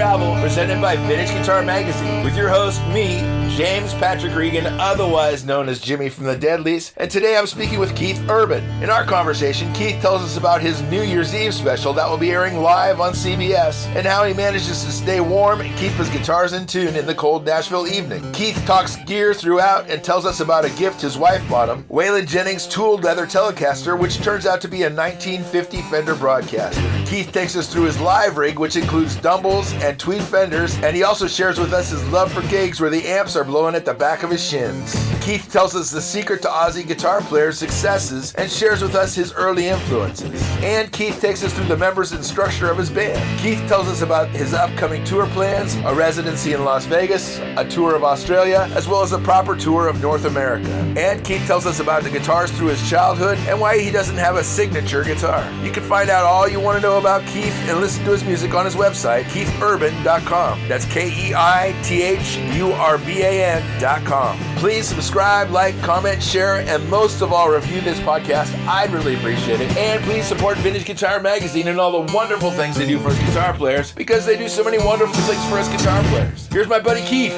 Travel, presented by Vintage Guitar Magazine, with your host, me, James Patrick Regan, otherwise known as Jimmy from the Deadlies, and today I'm speaking with Keith Urban. In our conversation, Keith tells us about his New Year's Eve special that will be airing live on CBS, and how he manages to stay warm and keep his guitars in tune in the cold Nashville evening. Keith talks gear throughout and tells us about a gift his wife bought him, Waylon Jennings' tooled leather Telecaster, which turns out to be a 1950 Fender Broadcaster. Keith takes us through his live rig, which includes Dumbles and tweed Fenders, and he also shares with us his love for gigs where the amps are blowing at the back of his shins. Keith tells us the secret to Aussie guitar players' successes and shares with us his early influences. And Keith takes us through the members and structure of his band. Keith tells us about his upcoming tour plans, a residency in Las Vegas, a tour of Australia, as well as a proper tour of North America. And Keith tells us about the guitars through his childhood and why he doesn't have a signature guitar. You can find out all you want to know about Keith and listen to his music on his website, keithurban.com. That's KEITHURBAN.com. Please subscribe, like, comment, share, and most of all, review this podcast. I'd really appreciate it. And please support Vintage Guitar Magazine and all the wonderful things they do for us guitar players, because they do so many wonderful things for us guitar players. Here's my buddy Keith.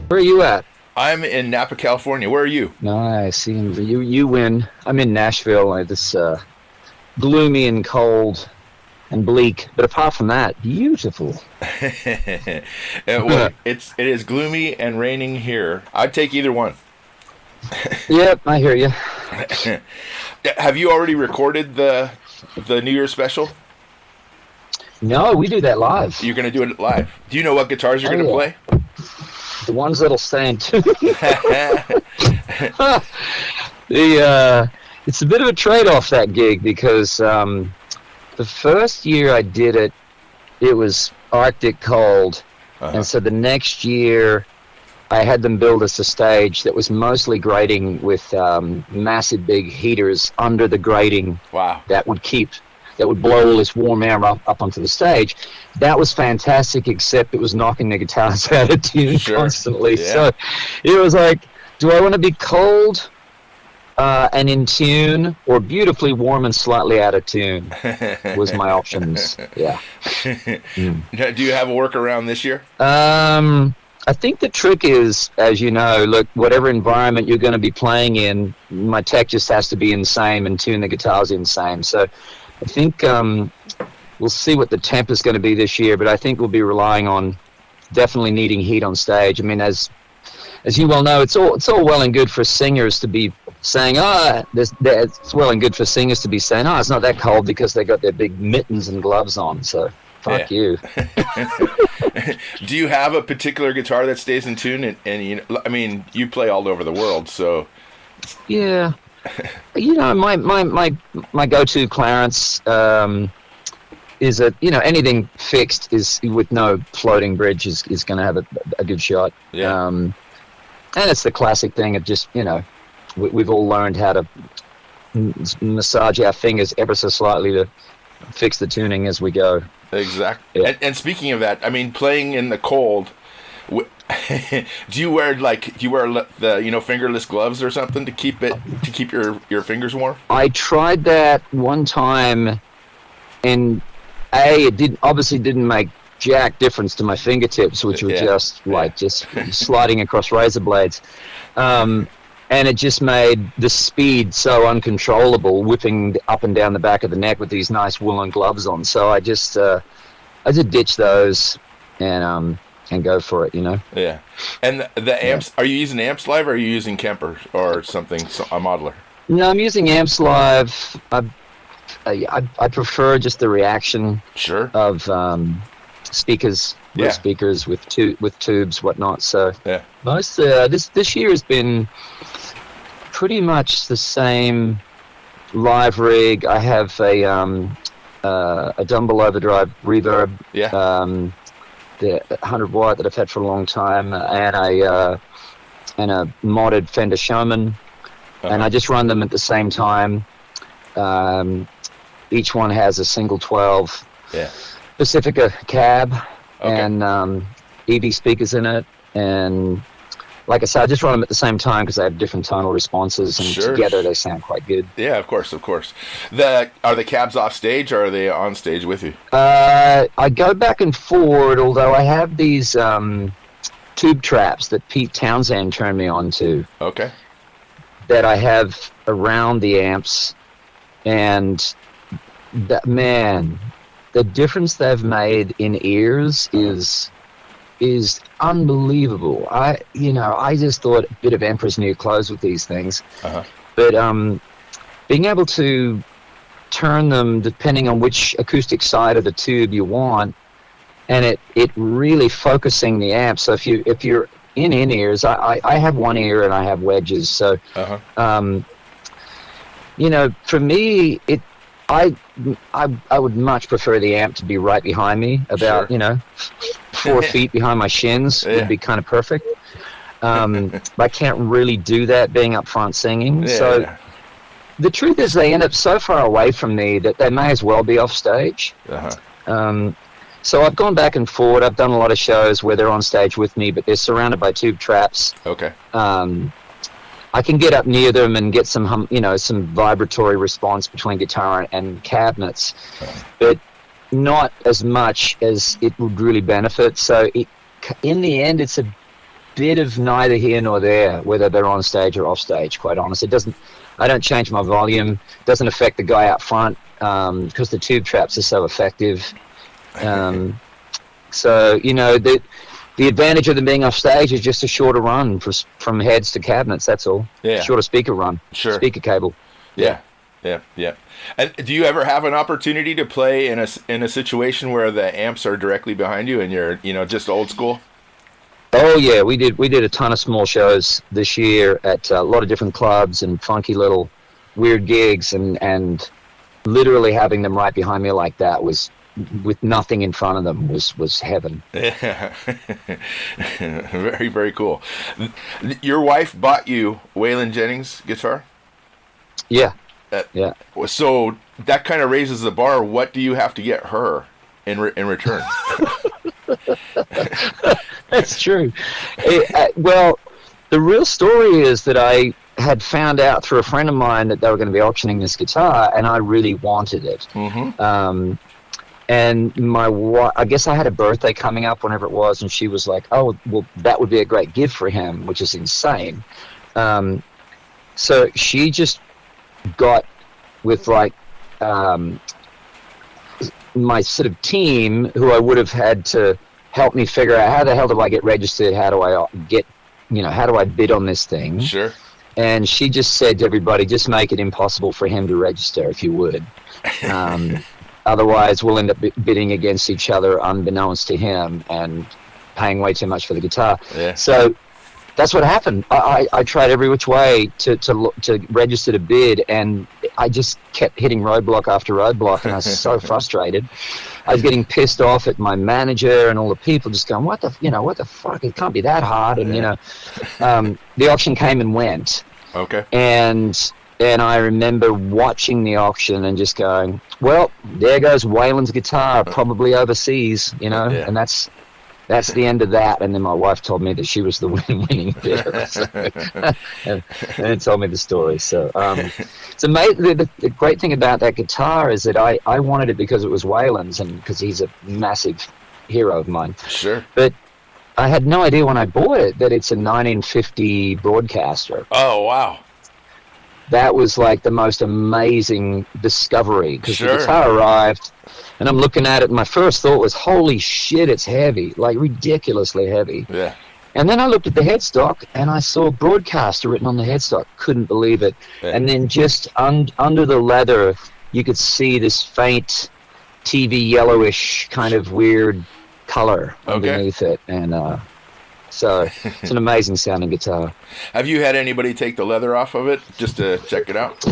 Where are you at? I'm in Napa, California. Where are you? Nice. You win. I'm in Nashville. It's gloomy and cold and bleak, but apart from that, beautiful. Well, it is gloomy and raining here. I'd take either one. Yep, I hear you. Have you already recorded the New Year's special? No, we do that live. You're going to do it live. Do you know what guitars you're going to play? The ones that'll stand too. It's a bit of a trade-off, that gig, because the first year I did it, it was Arctic cold, and so the next year I had them build us a stage that was mostly grating with massive big heaters under the grating. Wow. That would blow all this warm air up onto the stage. That was fantastic, except it was knocking the guitars out of tune constantly. Yeah. So it was like, do I want to be cold and in tune, or beautifully warm and slightly out of tune? Was my options. Yeah. Do you have a workaround this year? I think the trick is, as you know, look, whatever environment you're going to be playing in, my tech just has to be insane and tune the guitars insane. So I think we'll see what the temp is going to be this year, but I think we'll be relying on definitely needing heat on stage. I mean, as you well know, it's all well and good for singers to be saying, it's well and good for singers to be saying, it's not that cold, because they got their big mittens and gloves on. So fuck you. Do you have a particular guitar that stays in tune? And you play all over the world, so. Yeah. My go-to Clarence is anything fixed is with no floating bridge is going to have a good shot. Yeah. And it's the classic thing of just, we've all learned how to massage our fingers ever so slightly to fix the tuning as we go. Exactly. Yeah. And speaking of that, I mean, playing in the cold, do you wear the fingerless gloves or something to keep your fingers warm? I tried that one time, and it didn't make jack difference to my fingertips, which were just sliding across razor blades, and it just made the speed so uncontrollable, whipping up and down the back of the neck with these nice woolen gloves on. So I just did ditch those and go for it, Yeah. And the amps, are you using amps live, or are you using Kemper or something, a modeler? No, I'm using amps live. I prefer just the reaction of speakers, real speakers with tubes, whatnot. So most this year has been pretty much the same live rig. I have a Dumble overdrive reverb. The 100 watt that I've had for a long time, and a modded Fender Showman, and I just run them at the same time. Each one has a single 12 Pacifica cab and EV speakers in it, and like I said, I just run them at the same time because they have different tonal responses, and together they sound quite good. Yeah, of course. Are the cabs off stage, or are they on stage with you? I go back and forward, although I have these tube traps that Pete Townsend turned me on to. Okay. That I have around the amps, and that, man, the difference they've made in ears is unbelievable. I just thought a bit of Emperor's New Clothes with these things. But being able to turn them depending on which acoustic side of the tube you want, and it really focusing the amp. So if you're in ears, I have one ear and I have wedges. So for me, I would much prefer the amp to be right behind me, about 4 feet behind my shins would be kind of perfect. I can't really do that being up front singing. So the truth is, they end up so far away from me that they may as well be off stage. So I've gone back and forward. I've done a lot of shows where they're on stage with me, but they're surrounded by tube traps. Okay. I can get up near them and get some vibratory response between guitar and cabinets, but not as much as it would really benefit. So in the end, it's a bit of neither here nor there, whether they're on stage or off stage, quite honest. I don't change my volume. It doesn't affect the guy up front because the tube traps are so effective. So, the advantage of them being off stage is just a shorter run from heads to cabinets, that's all. Yeah. Shorter speaker run. Sure. Speaker cable. Yeah. And do you ever have an opportunity to play in a situation where the amps are directly behind you and you're, just old school? Oh yeah, we did a ton of small shows this year at a lot of different clubs and funky little weird gigs, and literally having them right behind me like that was, with nothing in front of them, was heaven. Yeah. Very, very cool. Your wife bought you Waylon Jennings guitar? Yeah. Yeah. So that kind of raises the bar. What do you have to get her in return? That's true. Well, the real story is that I had found out through a friend of mine that they were going to be auctioning this guitar, and I really wanted it. And my wife, I guess I had a birthday coming up whenever it was, and she was like, "Oh, well, that would be a great gift for him," which is insane. So she just got with my sort of team, who I would have had to help me figure out how the hell do I get registered, how do I get, how do I bid on this thing? Sure. And she just said to everybody, just make it impossible for him to register if you would. Otherwise, we'll end up bidding against each other unbeknownst to him and paying way too much for the guitar. Yeah. So that's what happened. I tried every which way to register to bid, and I just kept hitting roadblock after roadblock, and I was so frustrated. I was getting pissed off at my manager and all the people, just going, what the fuck? It can't be that hard. And the auction came and went. Okay. And I remember watching the auction and just going, well, there goes Waylon's guitar, probably overseas, and that's the end of that. And then my wife told me that she was the winning bidder, and told me the story. So it's amazing. The great thing about that guitar is that I wanted it because it was Waylon's and because he's a massive hero of mine. Sure. But I had no idea when I bought it that it's a 1950 Broadcaster. Oh, wow. That was like the most amazing discovery, because the guitar arrived and I'm looking at it, and my first thought was, holy shit, it's heavy, like ridiculously heavy. Yeah. And then I looked at the headstock and I saw Broadcaster written on the headstock. Couldn't believe it. Yeah. And then just under the leather, you could see this faint TV yellowish kind of weird color underneath it. And so it's an amazing sounding guitar. Have you had anybody take the leather off of it just to check it out?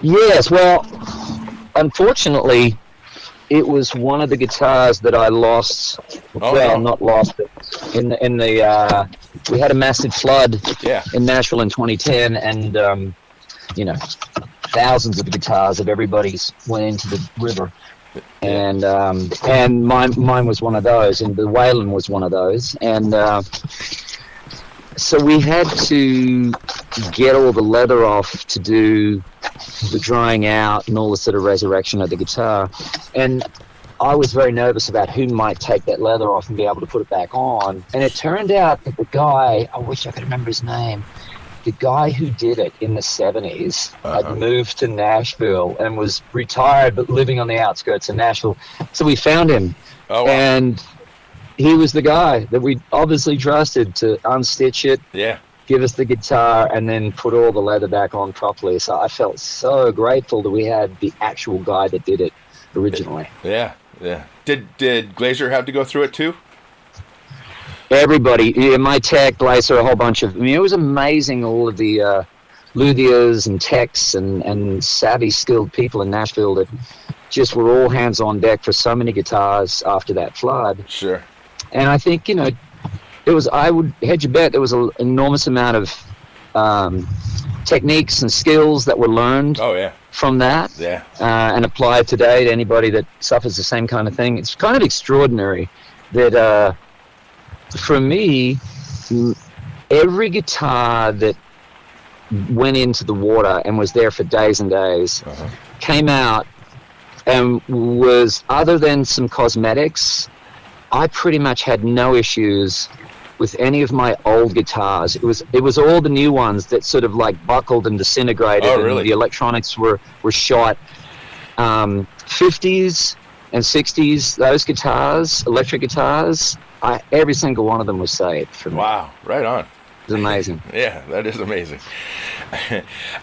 Yes, well, unfortunately, it was one of the guitars that I lost. Not lost, but we had a massive flood in Nashville in 2010, and thousands of guitars of everybody's went into the river. And mine was one of those, and the Waylon was one of those, and So we had to get all the leather off to do the drying out and all the sort of resurrection of the guitar. And I was very nervous about who might take that leather off and be able to put it back on. And it turned out that the guy, I wish I could remember his name, the guy who did it in the 70s had moved to Nashville and was retired but living on the outskirts of Nashville. So we found him. Oh, wow. And he was the guy that we obviously trusted to unstitch it, give us the guitar, and then put all the leather back on properly. So I felt so grateful that we had the actual guy that did it originally. Yeah. Did Glazer have to go through it too? Everybody, my tech, Glazer, a whole bunch of. I mean, it was amazing. All of the luthiers and techs and savvy, skilled people in Nashville that just were all hands on deck for so many guitars after that flood. Sure. And I think, it was, I would hedge a bet, there was an enormous amount of techniques and skills that were learned from that and applied today to anybody that suffers the same kind of thing. It's kind of extraordinary that, for me, every guitar that went into the water and was there for days and days came out and was, other than some cosmetics, I pretty much had no issues with any of my old guitars. It was all the new ones that sort of like buckled and disintegrated. Oh, really? And the electronics were shot. 50s and 60s, those guitars, electric guitars, every single one of them was saved for me. Wow, right on. It's amazing. Yeah, that is amazing.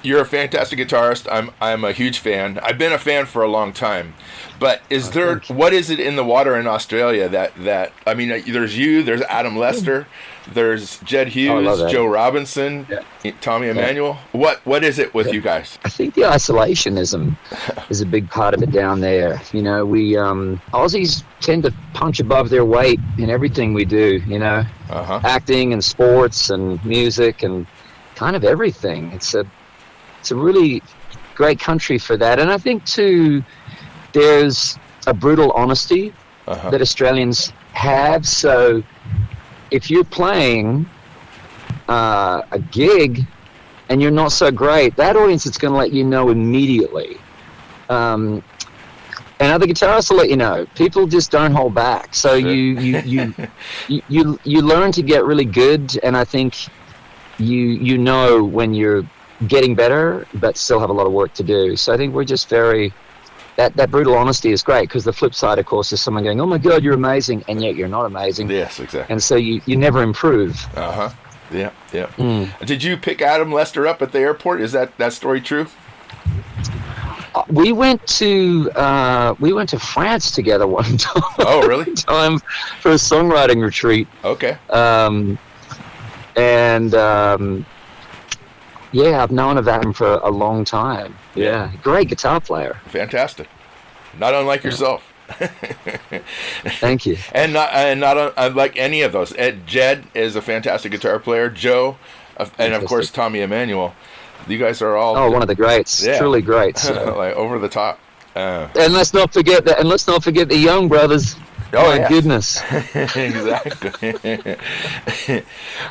You're a fantastic guitarist. I'm a huge fan. I've been a fan for a long time. But what is it in the water in Australia that I mean, there's you, there's Adam Lester, there's Jed Hughes, Joe Robinson, Tommy Emmanuel. What is it with you guys? I think the isolationism is a big part of it down there. We Aussies tend to punch above their weight in everything we do, acting and sports and music and kind of everything. It's a really great country for that. And I think too, there's a brutal honesty that Australians have. So if you're playing a gig and you're not so great, that audience is going to let you know immediately. And other guitarists will let you know. People just don't hold back. So you learn to get really good, and I think you know when you're getting better, but still have a lot of work to do. So I think we're just very. That brutal honesty is great, because the flip side, of course, is someone going, "Oh my God, you're amazing," and yet you're not amazing. Yes, exactly. And so you never improve. Yeah. Did you pick Adam Lester up at the airport? Is that story true? We went to France together one time. Oh, really? One time for a songwriting retreat. Okay. Yeah, I've known of Adam for a long time. Yeah, great guitar player. Fantastic. Not unlike yourself. Thank you. And not unlike any of those. Jed is a fantastic guitar player. Joe, and of course Tommy Emmanuel. You guys are all one of the greats. Truly great. So. Like over the top. And let's not forget that. And let's not forget the Young brothers. Oh my goodness. Exactly.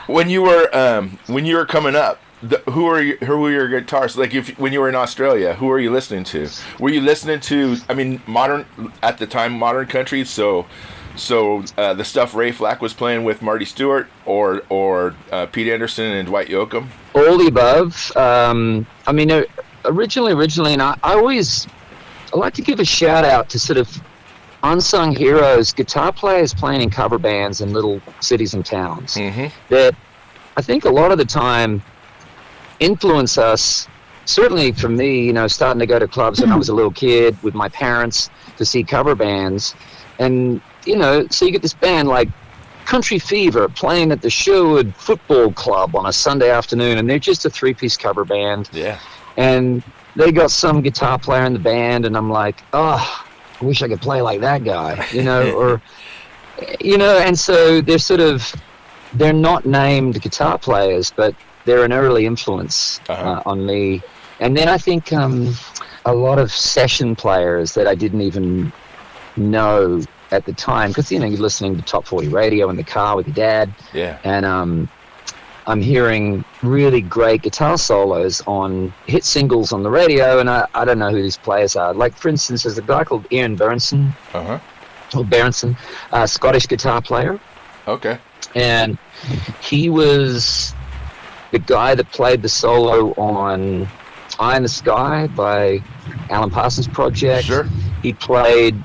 When you were coming up, who were your guitarists? Like when you were in Australia, who were you listening to? Were you listening to, modern country? So the stuff Ray Flack was playing with Marty Stewart, or Pete Anderson and Dwight Yoakam? All the above. Originally, and I like to give a shout out to sort of unsung heroes, guitar players playing in cover bands in little cities and towns that I think a lot of the time influence us. Certainly for me, starting to go to clubs when I was a little kid with my parents to see cover bands, and so you get this band like Country Fever playing at the Sherwood Football Club on a Sunday afternoon, and they're just a 3-piece cover band. Yeah. And they got some guitar player in the band, and I'm like, I wish I could play like that guy, and so they're not named guitar players, but they're an early influence on me. And then I think a lot of session players that I didn't even know at the time, because you're listening to Top 40 radio in the car with your dad. Yeah. And I'm hearing really great guitar solos on hit singles on the radio, and I don't know who these players are. Like, for instance, there's a guy called Ian Berenson, or Berenson, a Scottish guitar player. Okay. And he was the guy that played the solo on Eye in the Sky by Alan Parsons Project. Sure. He played,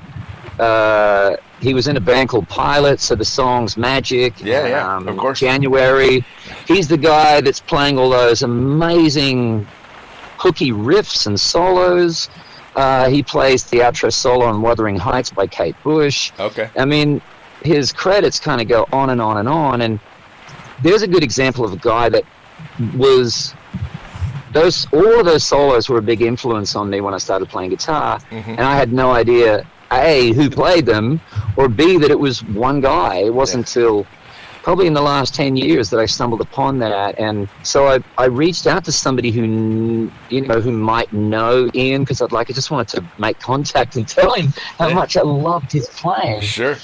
he was in a band called Pilot, so the song's Magic. Yeah, of course. January. He's the guy that's playing all those amazing hooky riffs and solos. He plays the outro solo on Wuthering Heights by Kate Bush. Okay. I mean, his credits kind of go on and on and on, and there's a good example of a guy that was all of those solos were a big influence on me when I started playing guitar, and I had no idea A, who played them, or B, that it was one guy. It wasn't until probably in the last 10 years that I stumbled upon that, and so I reached out to somebody who might know Ian, because I just wanted to make contact and tell him how much I loved his playing. Sure.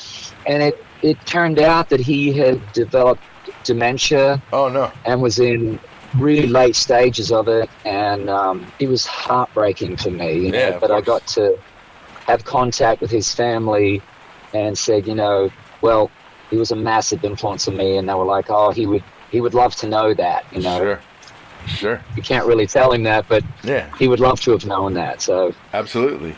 And it turned out that he had developed dementia. Oh, no. And was in really late stages of it, and it was heartbreaking for me. But I got to have contact with his family and said, well, he was a massive influence on me, and they were like, oh, he would love to know that, Sure. You can't really tell him that, but he would love to have known that. So absolutely.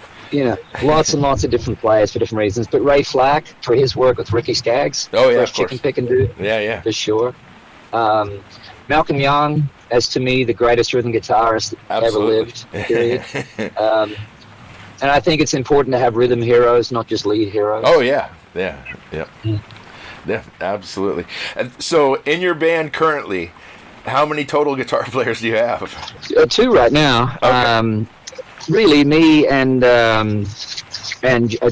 Lots and lots of different players for different reasons. But Ray Flack, for his work with Ricky Skaggs, first chicken picking dude, for sure. Malcolm Young, as to me, the greatest rhythm guitarist ever lived, period. And I think it's important to have rhythm heroes, not just lead heroes. Oh, yeah, absolutely. And so, in your band currently, how many total guitar players do you have? 2 right now. Okay. Really, me and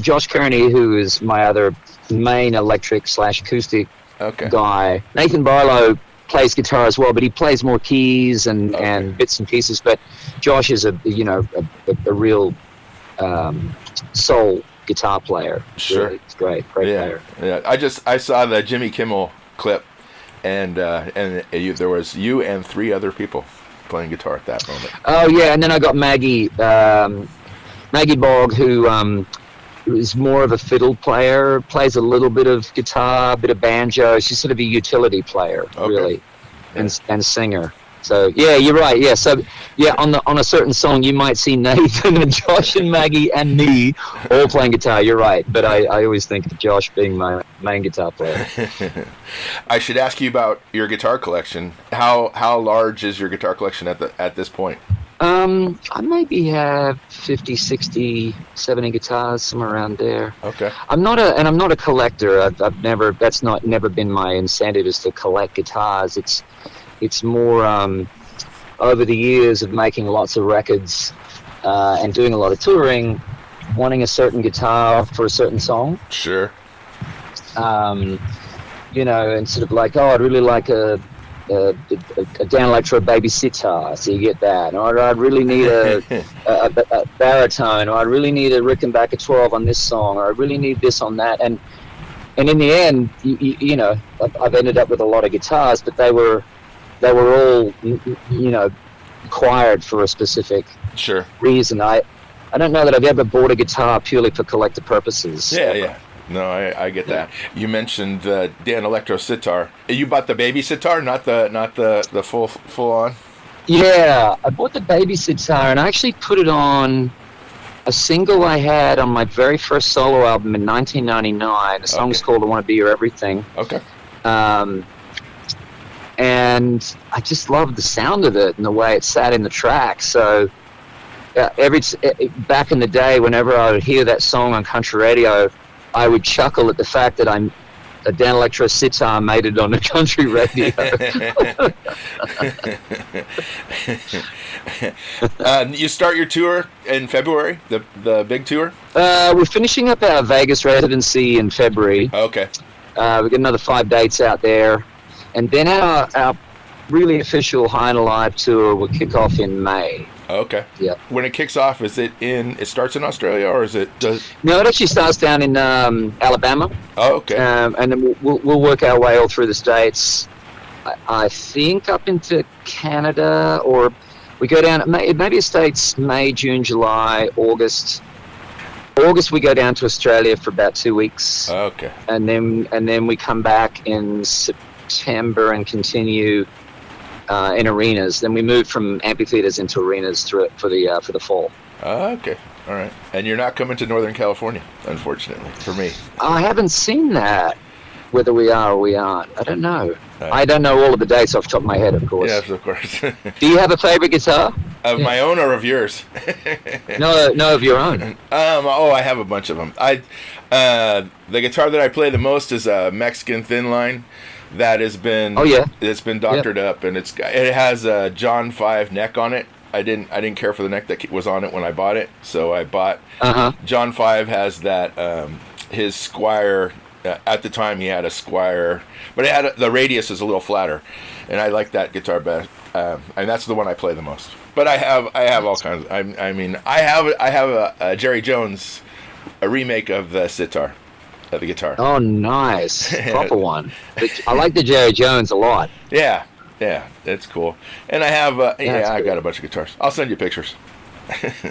Josh Kearney, who is my other main electric/acoustic guy. Nathan Barlow plays guitar as well, but he plays more keys and bits and pieces. But Josh is a real soul guitar player. Sure. Really. It's great player. Yeah. I saw the Jimmy Kimmel clip, and there was you and 3 other people playing guitar at that moment. Oh yeah, and then I got Maggie Bogg, who is more of a fiddle player, plays a little bit of guitar, a bit of banjo. She's sort of a utility player, really, and singer. So yeah, you're right. Yeah, so on a certain song, you might see Nathan and Josh and Maggie and me all playing guitar. You're right, but I always think of Josh being my main guitar player. I should ask you about your guitar collection. How large is your guitar collection at this point? I maybe have 50, 60, 70 guitars, somewhere around there. Okay. I'm not a collector. I've never been my incentive is to collect guitars. It's more over the years of making lots of records and doing a lot of touring, wanting a certain guitar for a certain song. Sure. And sort of like, I'd really like a Dan Electro baby sitar, so you get that. Or I'd really need a baritone, or I really need a Rickenbacker 12 on this song, or I really need this on that. And in the end, I've ended up with a lot of guitars, but they were all, acquired for a specific reason. I don't know that I've ever bought a guitar purely for collector purposes. Yeah. No, I get that. You mentioned Dan Electro sitar. You bought the baby sitar, not the full on. Yeah, I bought the baby sitar, and I actually put it on a single I had on my very first solo album in 1999. The song's called "I Want to Be Your Everything." Okay. And I just loved the sound of it and the way it sat in the track. So back in the day, whenever I would hear that song on country radio, I would chuckle at the fact that a Dan Electro sitar made it on the country radio. You start your tour in February, the big tour? We're finishing up our Vegas residency in February. Okay. We've got another 5 dates out there. And then our really official High and Alive tour will kick off in May. Okay. Yeah. When it kicks off, it starts in Australia, or No, it actually starts down in Alabama. Oh, okay. And then we'll work our way all through the States. I think up into Canada, or we go down, maybe States, May, June, July, August. August we go down to Australia for about 2 weeks. Okay. And then we come back in September and continue in arenas. Then we move from amphitheaters into arenas for the fall. Okay. All right. And you're not coming to Northern California, unfortunately, for me. I haven't seen that. Whether we are or we aren't, I don't know. I don't know all of the dates off the top of my head, of course. Yes, of course. Do you have a favorite guitar? Of my own or of yours? No, of your own. I have a bunch of them. The guitar that I play the most is a Mexican thin line that has been it's been doctored up, and it has a John 5 neck on it. I didn't care for the neck that was on it when I bought it, so I bought John 5 has that his Squire. At the time, he had a Squire, but the radius is a little flatter, and I like that guitar best. And that's the one I play the most. But I have all kinds. I have a Jerry Jones, a remake of the sitar, of the guitar. Oh, nice, proper one. I like the Jerry Jones a lot. Yeah, it's cool. And I have I got a bunch of guitars. I'll send you pictures.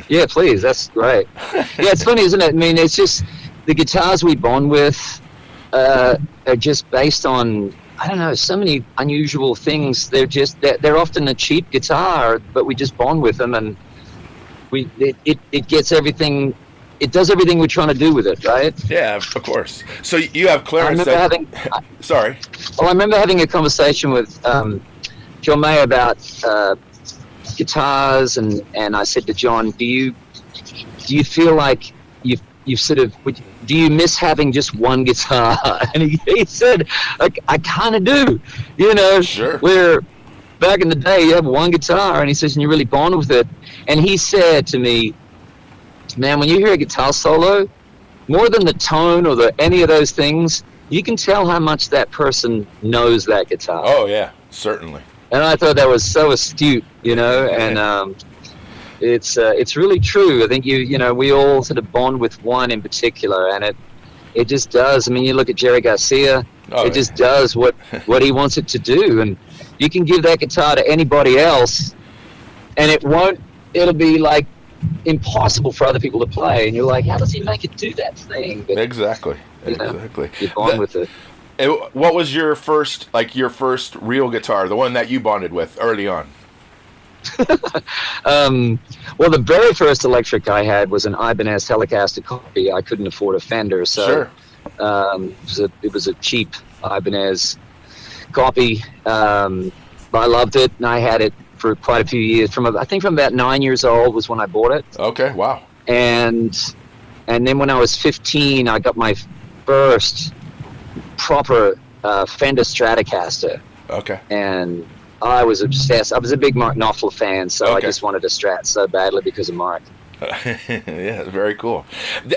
Yeah, please. That's great. Yeah, it's funny, isn't it? I mean, it's just the guitars we bond with. Are just based on, I don't know, so many unusual things. They're often a cheap guitar, but we just bond with them, and it gets everything. It does everything we're trying to do with it, right? Yeah, of course. So you have Clarence. Sorry. Well, I remember having a conversation with John May about guitars, and I said to John, "Do you feel like you've sort of, do you miss having just one guitar?" And he said, I kind of do, Sure. Where back in the day you have one guitar, and he says, and you really bond with it. And he said to me, man, when you hear a guitar solo, more than the tone or any of those things, you can tell how much that person knows that guitar. Oh yeah, certainly. And I thought that was so astute, and it's really true. I think we all sort of bond with one in particular, and it just does. I mean, you look at Jerry Garcia, just does what he wants it to do, and you can give that guitar to anybody else, and it'll be like impossible for other people to play, and you're like, how does he make it do that thing? But, exactly. You bond with it. What was your first real guitar, the one that you bonded with early on? Well, the very first electric I had was an Ibanez Telecaster copy. I couldn't afford a Fender, so sure. It was a cheap Ibanez copy. But I loved it, and I had it for quite a few years. I think from about 9 years old was when I bought it. Okay, wow. And then when I was 15, I got my first proper Fender Stratocaster. Okay. And I was obsessed. I was a big Mark Knopfler fan, so I just wanted a Strat so badly because of Mark. Yeah, very cool.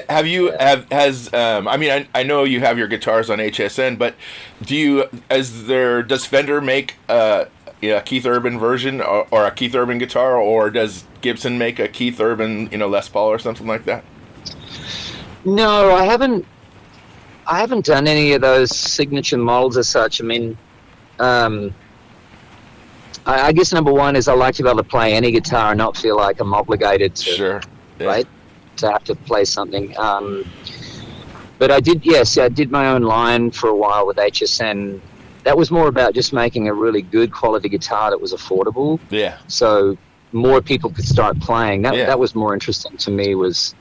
Have you I know you have your guitars on HSN, but does Fender make a Keith Urban version or a Keith Urban guitar, or does Gibson make a Keith Urban Les Paul or something like that? No, I haven't done any of those signature models as such. I mean, I guess number one is I like to be able to play any guitar and not feel like I'm obligated to, sure, yeah. Right, to have to play something. But I did my own line for a while with HSN. That was more about just making a really good quality guitar that was affordable. Yeah. So more people could start playing. That was more interesting to me, was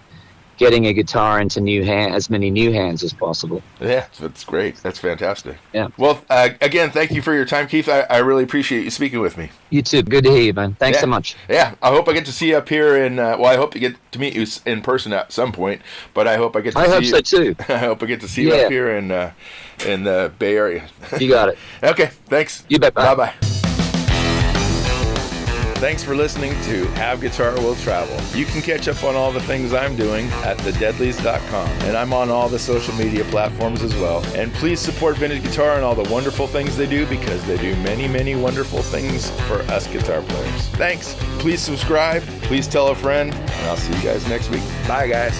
getting a guitar into as many new hands as possible. Yeah, that's great. That's fantastic. Yeah. Well, again, thank you for your time, Keith. I really appreciate you speaking with me. You too. Good to hear you, man. Thanks so much. Yeah, I hope I get to see you up here I hope to get to meet you in person at some point, but I hope I get to see you. I hope so too. I hope I get to see you up here in the Bay Area. You got it. Okay, thanks. You bet. Bye-bye. Thanks for listening to Have Guitar Will Travel. You can catch up on all the things I'm doing at thedeadlies.com, and I'm on all the social media platforms as well. And please support Vintage Guitar and all the wonderful things they do, because they do many, many wonderful things for us guitar players. Thanks. Please subscribe. Please tell a friend, and I'll see you guys next week. Bye, guys.